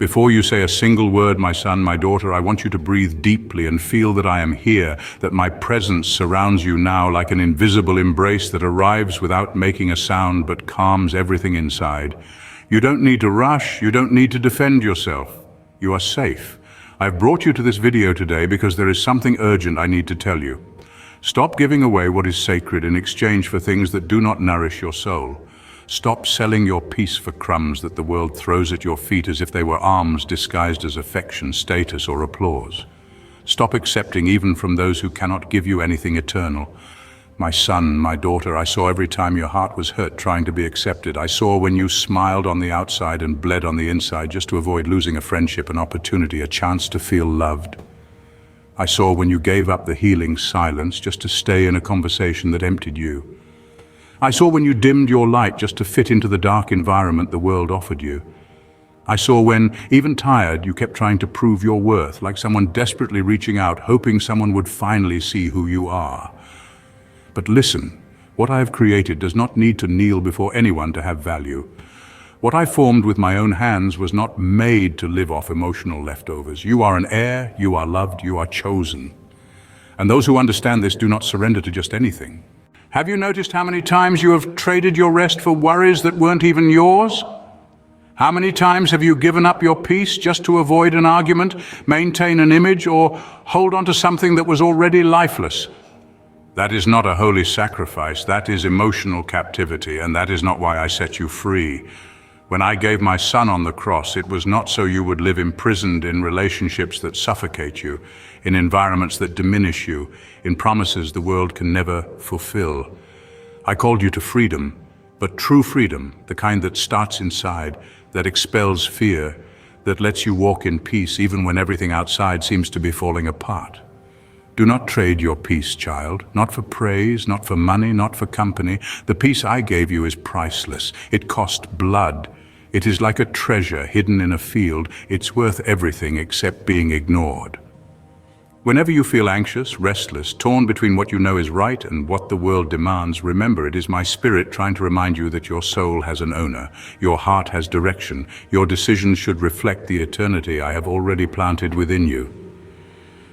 Before you say a single word, my son, my daughter, I want you to breathe deeply and feel that I am here, that my presence surrounds you now like an invisible embrace that arrives without making a sound but calms everything inside. You don't need to rush, you don't need to defend yourself. You are safe. I've brought you to this video today because there is something urgent I need to tell you. Stop giving away what is sacred in exchange for things that do not nourish your soul. Stop selling your peace for crumbs that the world throws at your feet as if they were alms disguised as affection, status, or applause. Stop accepting even from those who cannot give you anything eternal. My son, my daughter, I saw every time your heart was hurt trying to be accepted. I saw when you smiled on the outside and bled on the inside just to avoid losing a friendship, an opportunity, a chance to feel loved. I saw when you gave up the healing silence just to stay in a conversation that emptied you. I saw when you dimmed your light just to fit into the dark environment the world offered you. I saw when, even tired, you kept trying to prove your worth, like someone desperately reaching out, hoping someone would finally see who you are. But listen, what I have created does not need to kneel before anyone to have value. What I formed with my own hands was not made to live off emotional leftovers. You are an heir, you are loved, you are chosen. And those who understand this do not surrender to just anything. Have you noticed how many times you have traded your rest for worries that weren't even yours? How many times have you given up your peace just to avoid an argument, maintain an image, or hold on to something that was already lifeless? That is not a holy sacrifice, that is emotional captivity, and that is not why I set you free. When I gave my son on the cross, it was not so you would live imprisoned in relationships that suffocate you, in environments that diminish you, in promises the world can never fulfill. I called you to freedom, but true freedom, the kind that starts inside, that expels fear, that lets you walk in peace even when everything outside seems to be falling apart. Do not trade your peace, child, not for praise, not for money, not for company. The peace I gave you is priceless. It cost blood. It is like a treasure hidden in a field. It's worth everything except being ignored. Whenever you feel anxious, restless, torn between what you know is right and what the world demands, remember it is my spirit trying to remind you that your soul has an owner, your heart has direction, your decisions should reflect the eternity I have already planted within you.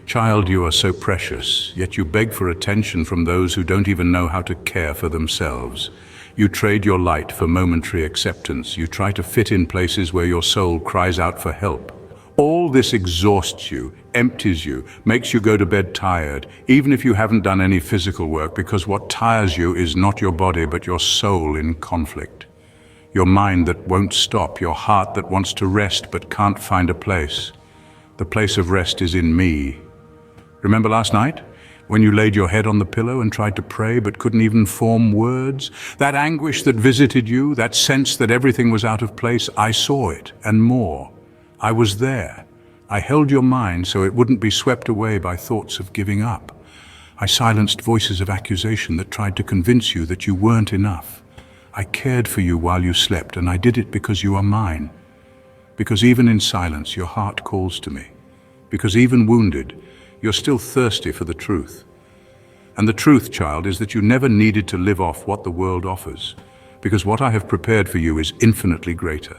Child, you are so precious, yet you beg for attention from those who don't even know how to care for themselves. You trade your light for momentary acceptance. You try to fit in places where your soul cries out for help. All this exhausts you, empties you, makes you go to bed tired, even if you haven't done any physical work, because what tires you is not your body, but your soul in conflict. Your mind that won't stop, your heart that wants to rest but can't find a place. The place of rest is in me. Remember last night, when you laid your head on the pillow and tried to pray but couldn't even form words? That anguish that visited you, that sense that everything was out of place, I saw it, and more. I was there. I held your mind so it wouldn't be swept away by thoughts of giving up. I silenced voices of accusation that tried to convince you that you weren't enough. I cared for you while you slept, and I did it because you are mine. Because even in silence, your heart calls to me. Because even wounded, you're still thirsty for the truth. And the truth, child, is that you never needed to live off what the world offers, because what I have prepared for you is infinitely greater.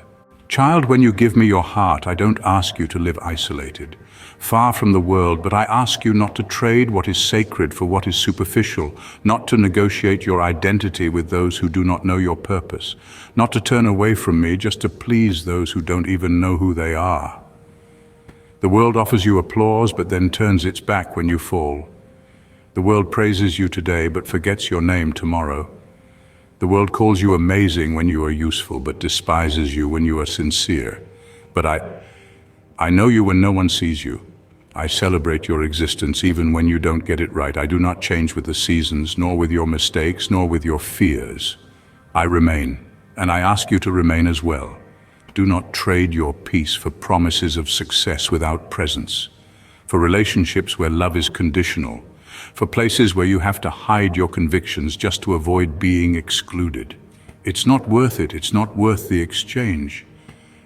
Child, when you give me your heart, I don't ask you to live isolated, far from the world, but I ask you not to trade what is sacred for what is superficial, not to negotiate your identity with those who do not know your purpose, not to turn away from me just to please those who don't even know who they are. The world offers you applause, but then turns its back when you fall. The world praises you today, but forgets your name tomorrow. The world calls you amazing when you are useful, but despises you when you are sincere. But I know you when no one sees you. I celebrate your existence even when you don't get it right. I do not change with the seasons, nor with your mistakes, nor with your fears. I remain, and I ask you to remain as well. Do not trade your peace for promises of success without presence, for relationships where love is conditional, for places where you have to hide your convictions just to avoid being excluded. It's not worth it. It's not worth the exchange.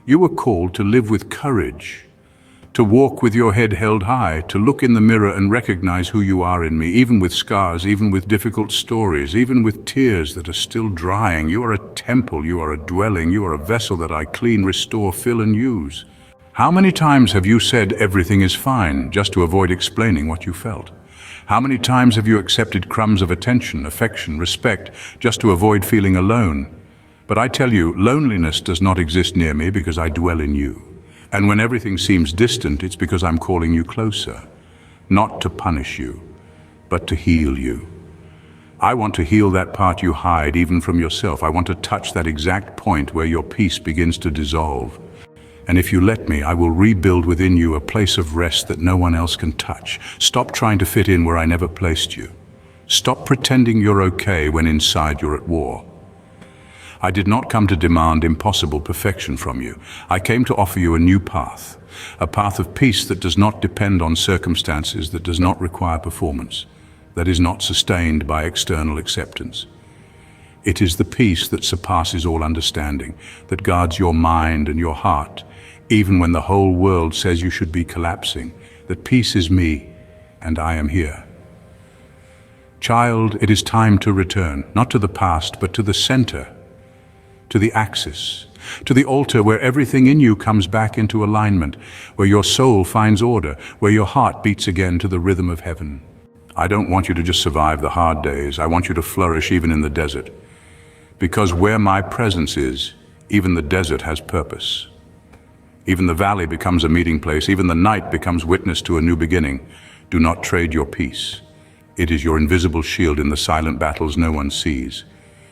You were called to live with courage, to walk with your head held high, to look in the mirror and recognize who you are in me, even with scars, even with difficult stories, even with tears that are still drying. You are a temple, you are a dwelling, you are a vessel that I clean, restore, fill and use. How many times have you said everything is fine just to avoid explaining what you felt? How many times have you accepted crumbs of attention, affection, respect just to avoid feeling alone? But I tell you, loneliness does not exist near me because I dwell in you. And when everything seems distant, it's because I'm calling you closer, not to punish you, but to heal you. I want to heal that part you hide even from yourself. I want to touch that exact point where your peace begins to dissolve. And if you let me, I will rebuild within you a place of rest that no one else can touch. Stop trying to fit in where I never placed you. Stop pretending you're okay when inside you're at war. I did not come to demand impossible perfection from you. I came to offer you a new path, a path of peace that does not depend on circumstances, that does not require performance, that is not sustained by external acceptance. It is the peace that surpasses all understanding, that guards your mind and your heart, even when the whole world says you should be collapsing. That peace is me, and I am here. Child, it is time to return, not to the past, but to the center, to the axis, to the altar where everything in you comes back into alignment, where your soul finds order, where your heart beats again to the rhythm of heaven. I don't want you to just survive the hard days. I want you to flourish even in the desert. Because where my presence is, even the desert has purpose. Even the valley becomes a meeting place. Even the night becomes witness to a new beginning. Do not trade your peace. It is your invisible shield in the silent battles no one sees.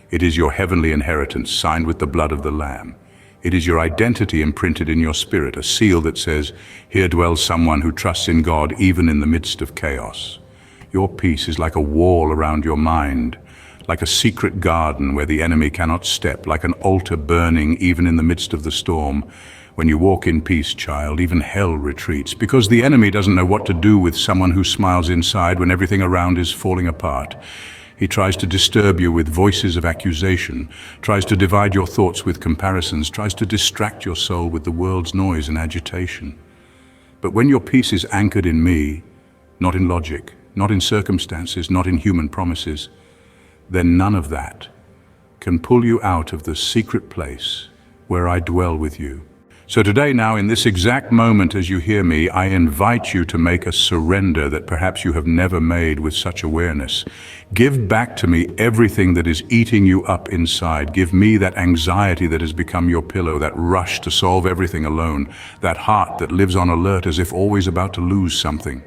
It is your heavenly inheritance signed with the blood of the Lamb. It is your identity imprinted in your spirit, a seal that says, here dwells someone who trusts in God even in the midst of chaos. Your peace is like a wall around your mind, like a secret garden where the enemy cannot step, like an altar burning even in the midst of the storm. When you walk in peace, child, even hell retreats, because the enemy doesn't know what to do with someone who smiles inside when everything around is falling apart. He tries to disturb you with voices of accusation, tries to divide your thoughts with comparisons, tries to distract your soul with the world's noise and agitation. But when your peace is anchored in me, not in logic, not in circumstances, not in human promises, then none of that can pull you out of the secret place where I dwell with you. So today, now, in this exact moment as you hear me, I invite you to make a surrender that perhaps you have never made with such awareness. Give back to me everything that is eating you up inside. Give me that anxiety that has become your pillow, that rush to solve everything alone, that heart that lives on alert as if always about to lose something.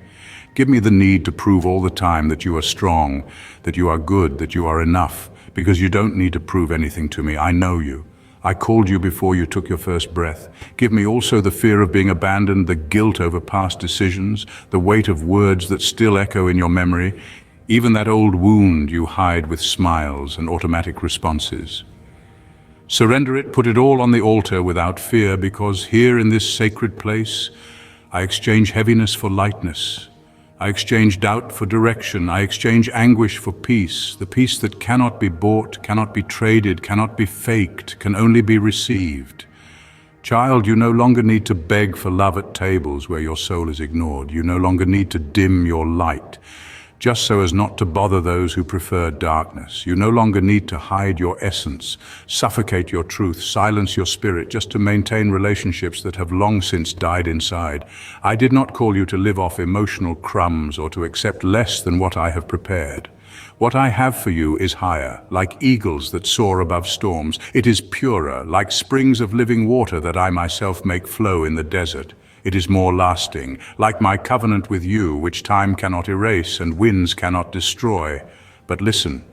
Give me the need to prove all the time that you are strong, that you are good, that you are enough, because you don't need to prove anything to me. I know you. I called you before you took your first breath. Give me also the fear of being abandoned, the guilt over past decisions, the weight of words that still echo in your memory, even that old wound you hide with smiles and automatic responses. Surrender it, put it all on the altar without fear, because here in this sacred place, I exchange heaviness for lightness. I exchange doubt for direction. I exchange anguish for peace, the peace that cannot be bought, cannot be traded, cannot be faked, can only be received. Child, you no longer need to beg for love at tables where your soul is ignored. You no longer need to dim your light, just so as not to bother those who prefer darkness. You no longer need to hide your essence, suffocate your truth, silence your spirit, just to maintain relationships that have long since died inside. I did not call you to live off emotional crumbs or to accept less than what I have prepared. What I have for you is higher, like eagles that soar above storms. It is purer, like springs of living water that I myself make flow in the desert. It is more lasting, like my covenant with you, which time cannot erase and winds cannot destroy. But listen,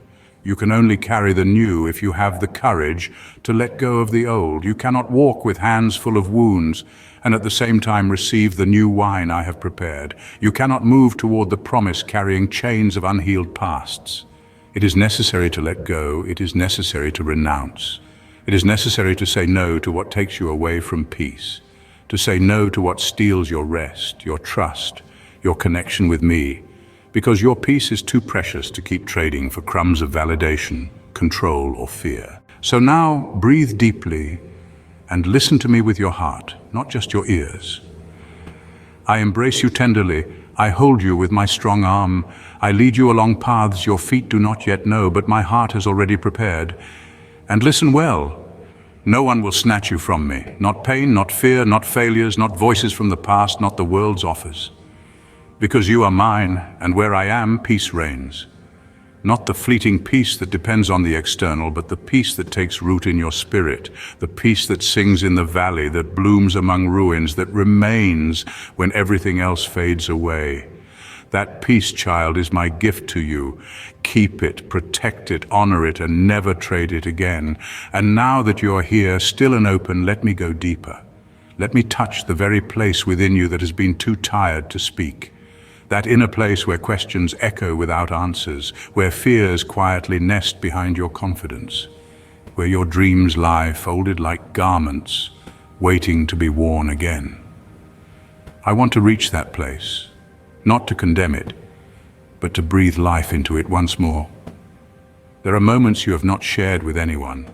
you can only carry the new if you have the courage to let go of the old. You cannot walk with hands full of wounds and at the same time receive the new wine I have prepared. You cannot move toward the promise carrying chains of unhealed pasts. It is necessary to let go. It is necessary to renounce. It is necessary to say no to what takes you away from peace, to say no to what steals your rest, your trust, your connection with me, because your peace is too precious to keep trading for crumbs of validation, control, or fear. So now, breathe deeply and listen to me with your heart, not just your ears. I embrace you tenderly. I hold you with my strong arm. I lead you along paths your feet do not yet know, but my heart has already prepared. And listen well. No one will snatch you from me. Not pain, not fear, not failures, not voices from the past, not the world's offers. Because you are mine, and where I am, peace reigns. Not the fleeting peace that depends on the external, but the peace that takes root in your spirit, the peace that sings in the valley, that blooms among ruins, that remains when everything else fades away. That peace, child, is my gift to you. Keep it, protect it, honor it, and never trade it again. And now that you're here, still and open, let me go deeper. Let me touch the very place within you that has been too tired to speak. That inner place where questions echo without answers, where fears quietly nest behind your confidence, where your dreams lie folded like garments, waiting to be worn again. I want to reach that place, not to condemn it, but to breathe life into it once more. There are moments you have not shared with anyone.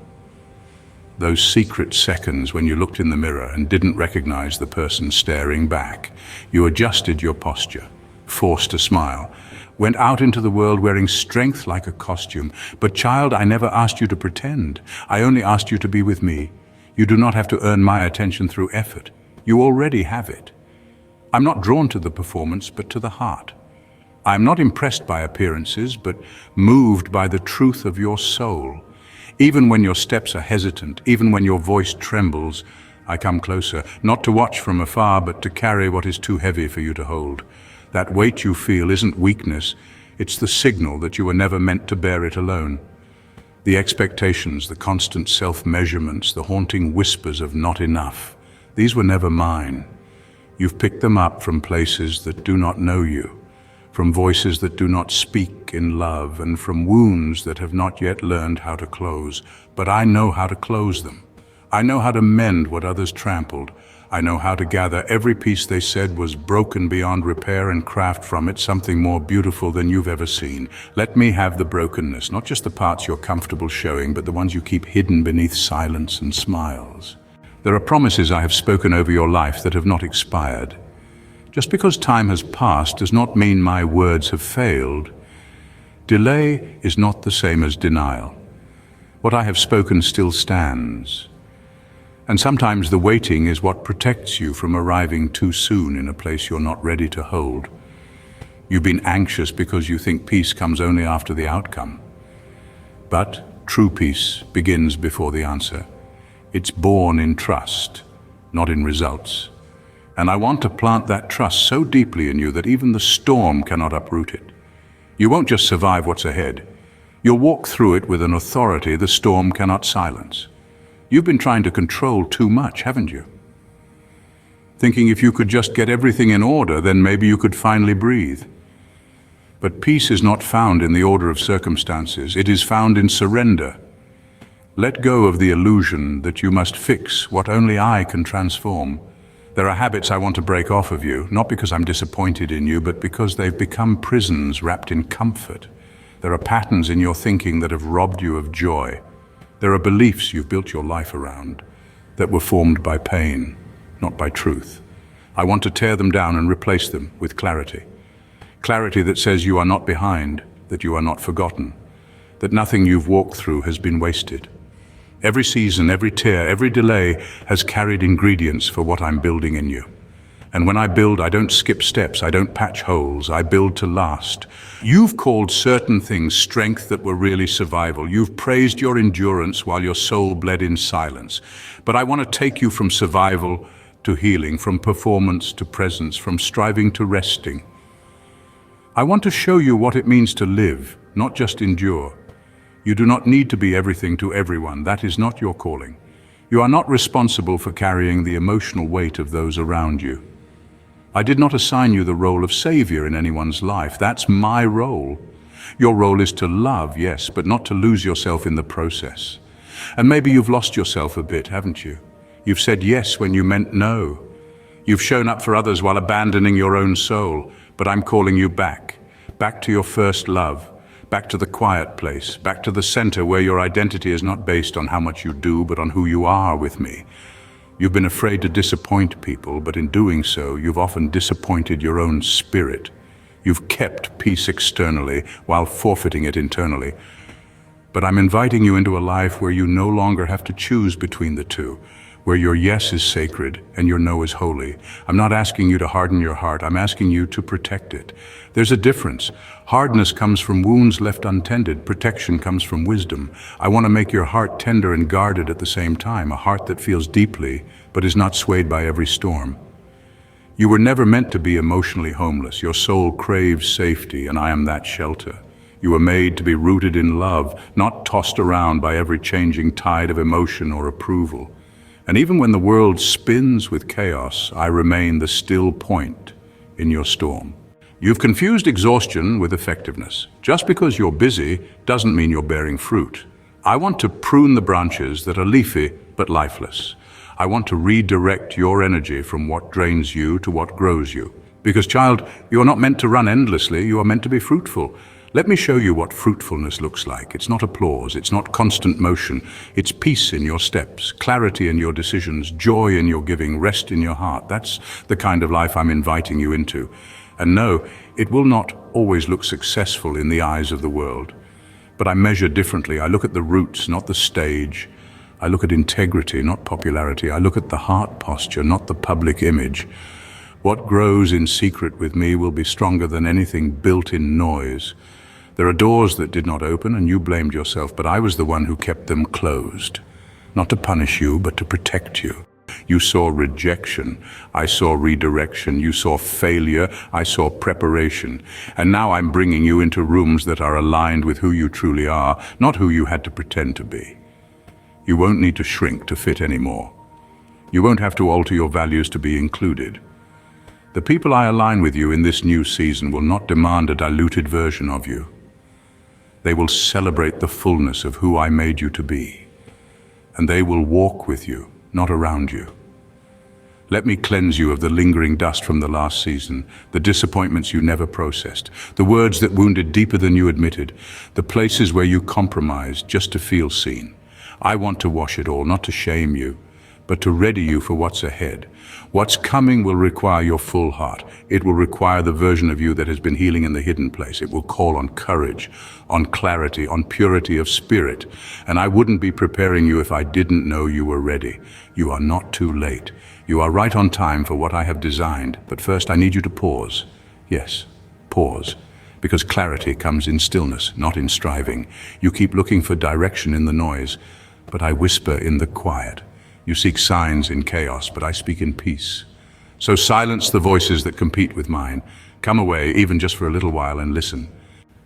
Those secret seconds when you looked in the mirror and didn't recognize the person staring back. You adjusted your posture, forced a smile, went out into the world wearing strength like a costume. But child, I never asked you to pretend. I only asked you to be with me. You do not have to earn my attention through effort. You already have it. I'm not drawn to the performance, but to the heart. I'm not impressed by appearances, but moved by the truth of your soul. Even when your steps are hesitant, even when your voice trembles, I come closer, not to watch from afar, but to carry what is too heavy for you to hold. That weight you feel isn't weakness, it's the signal that you were never meant to bear it alone. The expectations, the constant self-measurements, the haunting whispers of not enough, these were never mine. You've picked them up from places that do not know you, from voices that do not speak in love, and from wounds that have not yet learned how to close. But I know how to close them. I know how to mend what others trampled. I know how to gather every piece they said was broken beyond repair and craft from it something more beautiful than you've ever seen. Let me have the brokenness, not just the parts you're comfortable showing, but the ones you keep hidden beneath silence and smiles. There are promises I have spoken over your life that have not expired. Just because time has passed does not mean my words have failed. Delay is not the same as denial. What I have spoken still stands. And sometimes the waiting is what protects you from arriving too soon in a place you're not ready to hold. You've been anxious because you think peace comes only after the outcome. But true peace begins before the answer. It's born in trust, not in results. And I want to plant that trust so deeply in you that even the storm cannot uproot it. You won't just survive what's ahead. You'll walk through it with an authority the storm cannot silence. You've been trying to control too much, haven't you? Thinking if you could just get everything in order, then maybe you could finally breathe. But peace is not found in the order of circumstances. It is found in surrender. Let go of the illusion that you must fix what only I can transform. There are habits I want to break off of you, not because I'm disappointed in you, but because they've become prisons wrapped in comfort. There are patterns in your thinking that have robbed you of joy. There are beliefs you've built your life around that were formed by pain, not by truth. I want to tear them down and replace them with clarity. Clarity that says you are not behind, that you are not forgotten, that nothing you've walked through has been wasted. Every season, every tear, every delay has carried ingredients for what I'm building in you. And when I build, I don't skip steps, I don't patch holes, I build to last. You've called certain things strength that were really survival. You've praised your endurance while your soul bled in silence. But I want to take you from survival to healing, from performance to presence, from striving to resting. I want to show you what it means to live, not just endure. You do not need to be everything to everyone. That is not your calling. You are not responsible for carrying the emotional weight of those around you. I did not assign you the role of savior in anyone's life. That's my role. Your role is to love, yes, but not to lose yourself in the process. And maybe you've lost yourself a bit, haven't you? You've said yes when you meant no. You've shown up for others while abandoning your own soul. But I'm calling you back to your first love, back to the quiet place, back to the center where your identity is not based on how much you do, but on who you are with me. You've been afraid to disappoint people, but in doing so, you've often disappointed your own spirit. You've kept peace externally while forfeiting it internally. But I'm inviting you into a life where you no longer have to choose between the two, where your yes is sacred and your no is holy. I'm not asking you to harden your heart, I'm asking you to protect it. There's a difference. Hardness comes from wounds left untended, protection comes from wisdom. I want to make your heart tender and guarded at the same time, a heart that feels deeply, but is not swayed by every storm. You were never meant to be emotionally homeless. Your soul craves safety, and I am that shelter. You were made to be rooted in love, not tossed around by every changing tide of emotion or approval. And even when the world spins with chaos, I remain the still point in your storm. You've confused exhaustion with effectiveness. Just because you're busy doesn't mean you're bearing fruit. I want to prune the branches that are leafy but lifeless. I want to redirect your energy from what drains you to what grows you. Because, child, you're not meant to run endlessly, you are meant to be fruitful. Let me show you what fruitfulness looks like. It's not applause, it's not constant motion. It's peace in your steps, clarity in your decisions, joy in your giving, rest in your heart. That's the kind of life I'm inviting you into. And no, it will not always look successful in the eyes of the world. But I measure differently. I look at the roots, not the stage. I look at integrity, not popularity. I look at the heart posture, not the public image. What grows in secret with me will be stronger than anything built in noise. There are doors that did not open and you blamed yourself, but I was the one who kept them closed. Not to punish you, but to protect you. You saw rejection, I saw redirection. You saw failure, I saw preparation. And now I'm bringing you into rooms that are aligned with who you truly are, not who you had to pretend to be. You won't need to shrink to fit anymore. You won't have to alter your values to be included. The people I align with you in this new season will not demand a diluted version of you. They will celebrate the fullness of who I made you to be. And they will walk with you, not around you. Let me cleanse you of the lingering dust from the last season, the disappointments you never processed, the words that wounded deeper than you admitted, the places where you compromised just to feel seen. I want to wash it all, not to shame you, but to ready you for what's ahead. What's coming will require your full heart. It will require the version of you that has been healing in the hidden place. It will call on courage, on clarity, on purity of spirit. And I wouldn't be preparing you if I didn't know you were ready. You are not too late. You are right on time for what I have designed. But first I need you to pause. Yes, pause. Because clarity comes in stillness, not in striving. You keep looking for direction in the noise, but I whisper in the quiet. You seek signs in chaos, but I speak in peace. So silence the voices that compete with mine. Come away, even just for a little while, and listen.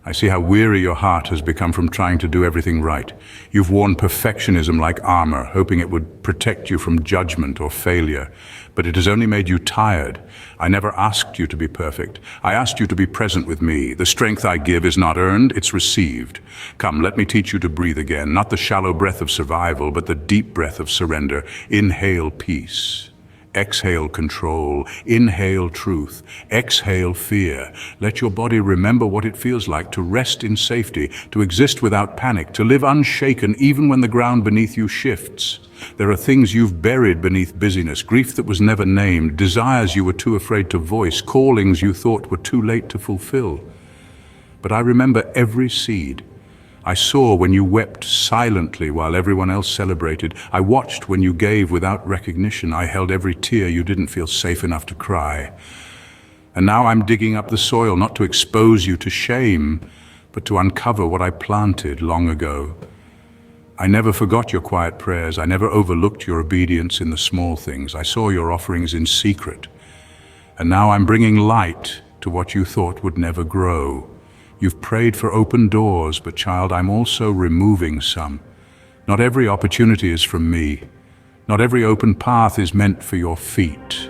I see how weary your heart has become from trying to do everything right. You've worn perfectionism like armor, hoping it would protect you from judgment or failure. But it has only made you tired. I never asked you to be perfect. I asked you to be present with me. The strength I give is not earned, it's received. Come, let me teach you to breathe again, not the shallow breath of survival, but the deep breath of surrender. Inhale peace. Exhale control, inhale truth, exhale fear. Let your body remember what it feels like to rest in safety, to exist without panic, to live unshaken even when the ground beneath you shifts. There are things you've buried beneath busyness, grief that was never named, desires you were too afraid to voice, callings you thought were too late to fulfill. But I remember every seed. I saw when you wept silently while everyone else celebrated. I watched when you gave without recognition. I held every tear you didn't feel safe enough to cry. And now I'm digging up the soil, not to expose you to shame, but to uncover what I planted long ago. I never forgot your quiet prayers. I never overlooked your obedience in the small things. I saw your offerings in secret. And now I'm bringing light to what you thought would never grow. You've prayed for open doors, but child, I'm also removing some. Not every opportunity is from me. Not every open path is meant for your feet.